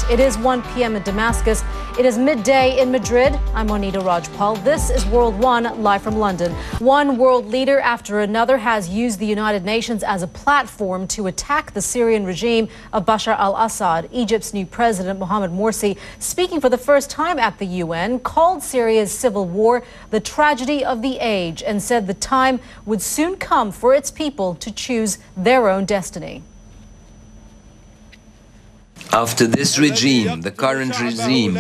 It is 1 p.m. in Damascus. It is midday in Madrid. I'm Monita Rajpal. This is World One, live from London. One world leader after another has used the United Nations as a platform to attack the Syrian regime of Bashar al-Assad. Egypt's new president, Mohamed Morsi, speaking for the first time at the UN, called Syria's civil war the tragedy of the age and said the time would soon come for its people to choose their own destiny. After this regime, the current regime,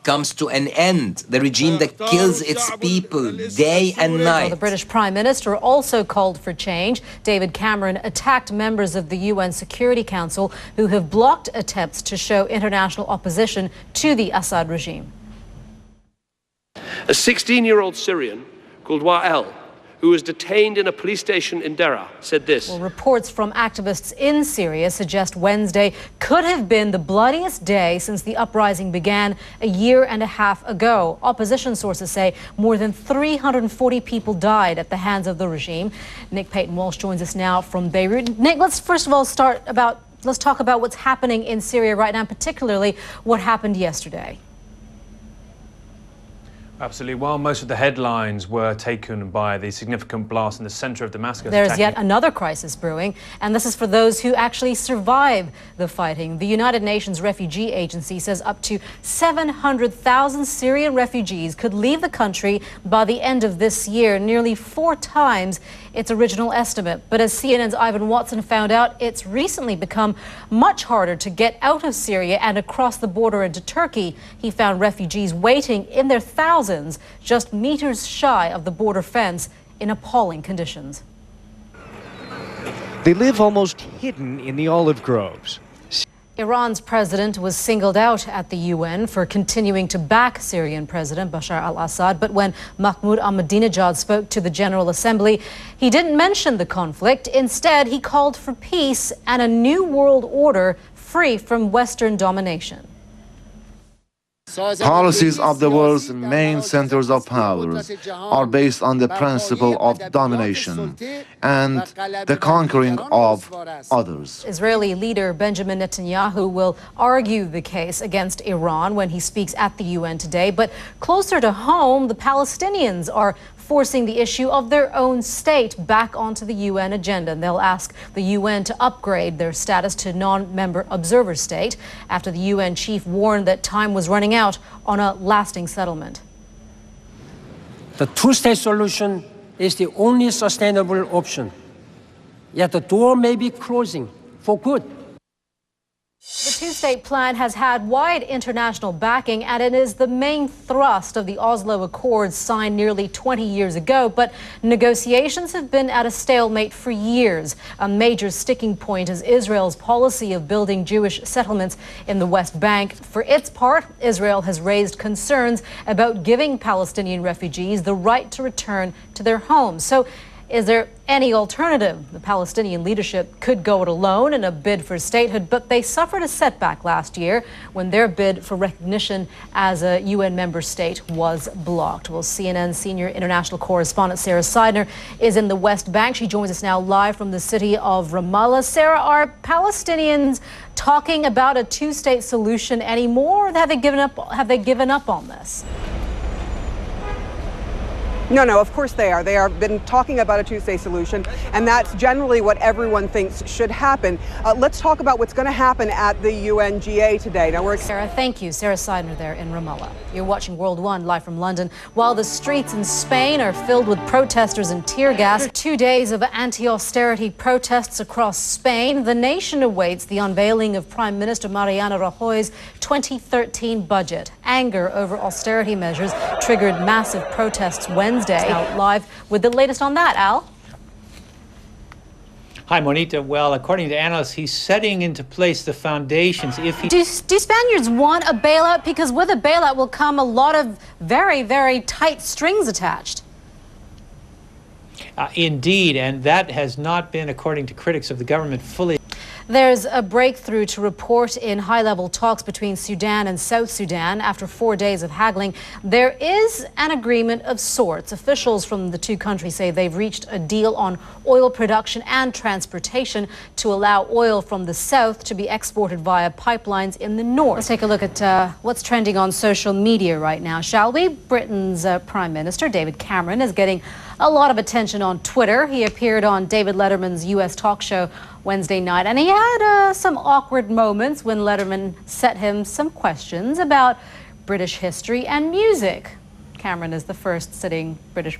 comes to an end, the regime that kills its people day and night. Well, the British Prime Minister also called for change. David Cameron attacked members of the UN Security Council who have blocked attempts to show international opposition to the Assad regime. A 16-year-old Syrian called Wael, who was detained in a police station in Deraa, said this. Well, reports from activists in Syria suggest Wednesday could have been the bloodiest day since the uprising began a year and a half ago. Opposition sources say more than 340 people died at the hands of the regime. Nick Payton-Walsh joins us now from Beirut. Nick, let's first of all let's talk about what's happening in Syria right now, particularly what happened yesterday. Absolutely. While most of the headlines were taken by the significant blast in the center of Damascus. There's yet another crisis brewing, and this is for those who actually survive the fighting. The United Nations Refugee Agency says up to 700,000 Syrian refugees could leave the country by the end of this year, nearly 4 times its original estimate. But as CNN's Ivan Watson found out, it's recently become much harder to get out of Syria and across the border into Turkey. He found refugees waiting in their thousands just meters shy of the border fence in appalling conditions. They live almost hidden in the olive groves. Iran's president was singled out at the UN for continuing to back Syrian President Bashar al-Assad. But when Mahmoud Ahmadinejad spoke to the General Assembly, he didn't mention the conflict. Instead, he called for peace and a new world order free from Western domination. Policies of the world's main centers of power are based on the principle of domination and the conquering of others. Israeli leader Benjamin Netanyahu will argue the case against Iran when he speaks at the UN today. But closer to home, the Palestinians are forcing the issue of their own state back onto the UN agenda. And they'll ask the UN to upgrade their status to non-member observer state after the UN chief warned that time was running out on a lasting settlement. The two-state solution is the only sustainable option. Yet the door may be closing for good. The two-state plan has had wide international backing, and it is the main thrust of the Oslo Accords signed nearly 20 years ago. But negotiations have been at a stalemate for years. A major sticking point is Israel's policy of building Jewish settlements in the West Bank. For its part, Israel has raised concerns about giving Palestinian refugees the right to return to their homes. So, is there any alternative? The Palestinian leadership could go it alone in a bid for statehood, but they suffered a setback last year when their bid for recognition as a UN member state was blocked. Well, CNN senior international correspondent Sarah Seidner is in the West Bank. She joins us now live from the city of Ramallah. Sarah, are Palestinians talking about a two-state solution anymore, or have they given up on this? No, of course they are. They have been talking about a two-state solution, and that's generally what everyone thinks should happen. Let's talk about what's going to happen at the UNGA today. Now, Sarah, thank you. Sarah Seidner there in Ramallah. You're watching World One live from London. While the streets in Spain are filled with protesters and tear gas, 2 days of anti-austerity protests across Spain, the nation awaits the unveiling of Prime Minister Mariano Rajoy's 2013 budget. Anger over austerity measures triggered massive protests Wednesday. Now live with the latest on that, Al. Hi, Monita. Well, according to analysts, he's setting into place the foundations. Do Spaniards want a bailout? Because with a bailout will come a lot of very, very tight strings attached. Indeed, and that has not been, according to critics of the government, fully. There's a breakthrough to report in high-level talks between Sudan and South Sudan. After 4 days of haggling, there is an agreement of sorts. Officials from the two countries say they've reached a deal on oil production and transportation to allow oil from the south to be exported via pipelines in the north. Let's take a look at what's trending on social media right now, shall we? Britain's Prime Minister David Cameron is getting a lot of attention on Twitter. He appeared on David Letterman's U.S. talk show Wednesday night, and he had some awkward moments when Letterman set him some questions about British history and music. Cameron is the first sitting British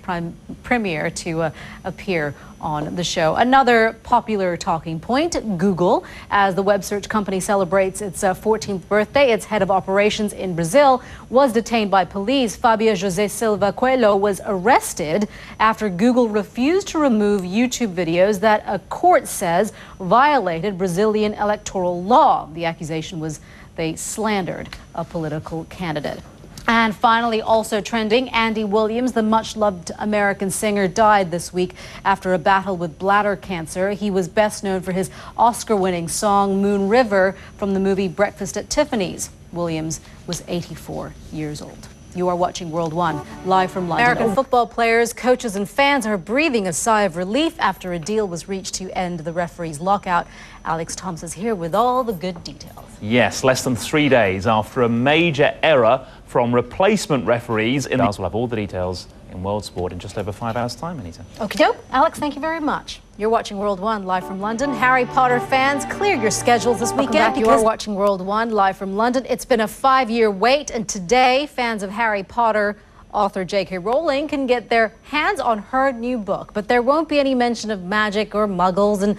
Premier to appear on the show. Another popular talking point, Google. As the web search company celebrates its 14th birthday, its head of operations in Brazil was detained by police. Fabio José Silva Coelho was arrested after Google refused to remove YouTube videos that a court says violated Brazilian electoral law. The accusation was they slandered a political candidate. And finally, also trending, Andy Williams, the much-loved American singer, died this week after a battle with bladder cancer. He was best known for his Oscar-winning song, Moon River, from the movie Breakfast at Tiffany's. Williams was 84 years old. You are watching World One, live from London. American football players, coaches, and fans are breathing a sigh of relief after a deal was reached to end the referees' lockout. Alex Thompson is here with all the good details. Yes, less than 3 days after a major error from replacement referees in the... We'll have all the details in World Sport in just over 5 hours' time, Anita. Okie doke. Alex, thank you very much. You're watching World One, live from London. Harry Potter fans, clear your schedules this weekend. You are watching World One, live from London. It's been a 5-year wait, and today, fans of Harry Potter author J.K. Rowling can get their hands on her new book. But there won't be any mention of magic or muggles and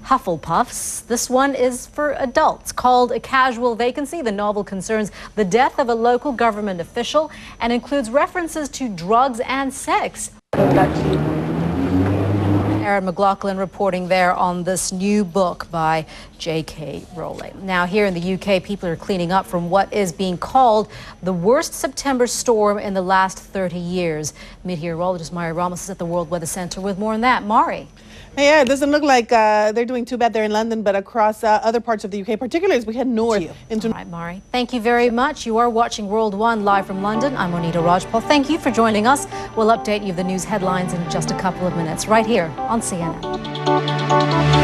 Hufflepuffs. This one is for adults. Called A Casual Vacancy, the novel concerns the death of a local government official and includes references to drugs and sex. Aaron McLaughlin reporting there on this new book by J.K. Rowling. Now, here in the UK, people are cleaning up from what is being called the worst September storm in the last 30 years. Meteorologist Mari Ramos is at the World Weather Center with more on that. Mari. Yeah, it doesn't look like they're doing too bad there in London, but across other parts of the UK, particularly as we head north into... All right, Mari. Thank you very much. You are watching World One, live from London. I'm Monita Rajpal. Thank you for joining us. We'll update you of the news headlines in just a couple of minutes, right here on CNN.